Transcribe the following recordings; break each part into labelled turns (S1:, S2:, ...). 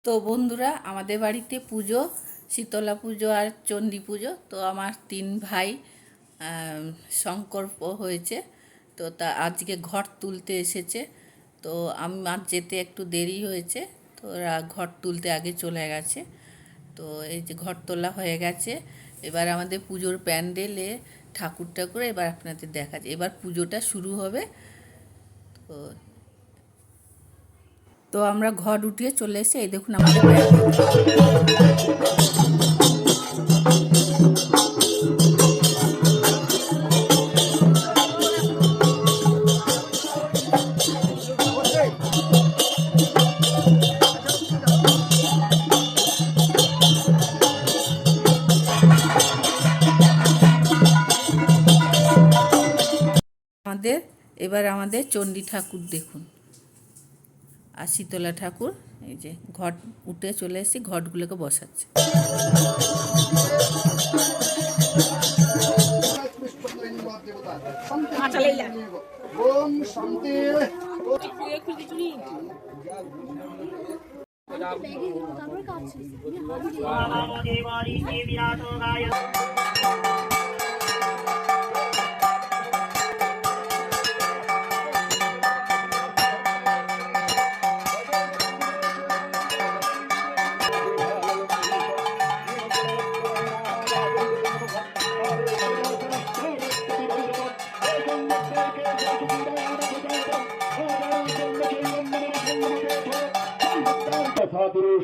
S1: তো বন্ধুরা, আমাদের বাড়িতে পুজো, শীতলা পুজো আর চণ্ডী পুজো। তো আমার 3 ভাই সংকল্প হয়েছে। তো তা আজকে ঘট তুলতে এসেছে। তো আমার যেতে একটু দেরি হয়েছে, তো ওরা ঘট তুলতে আগে চলে গেছে। তো এই যে ঘট তোলা হয়ে গেছে। এবার আমাদের পুজোর প্যান্ডেলে ঠাকুর এবার আপনাদের দেখা যায়। এবার পুজোটা শুরু হবে। তো তো আমরা ঘট উঠিয়ে চলে এসে এই দেখুন আমাদের আমাদের চণ্ডী ঠাকুর দেখুন, আর শীতলা ঠাকুর। এই যে ঘট উঠে চলে এসেছি, ঘটগুলোকে বসাচ্ছে।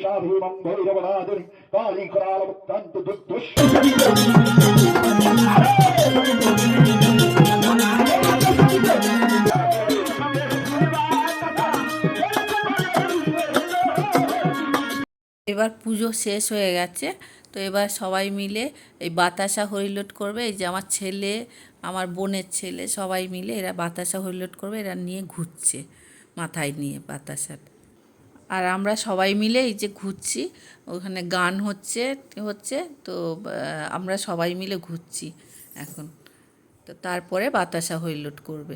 S2: সাধুমং ভৈরবনাদুরি কালীকরালবক্তান্ত দুর্দুষ।
S1: এবার পুজো শেষ হয়ে গেছে। তো এবার সবাই মিলে এই বাতাসা হরিলোট করবে। এই যে আমার ছেলে, আমার বোনের ছেলে, সবাই মিলে এরা বাতাসা হরিলোট করবে। এরা নিয়ে ঘুরছে, মাথায় নিয়ে বাতাসাটা। আর আমরা সবাই মিলে এই যে ঘুরছি, ওখানে গান হচ্ছে। তো আমরা সবাই মিলে ঘুরছি এখন। তো তারপরে বাতাসা হরিলোট করবে।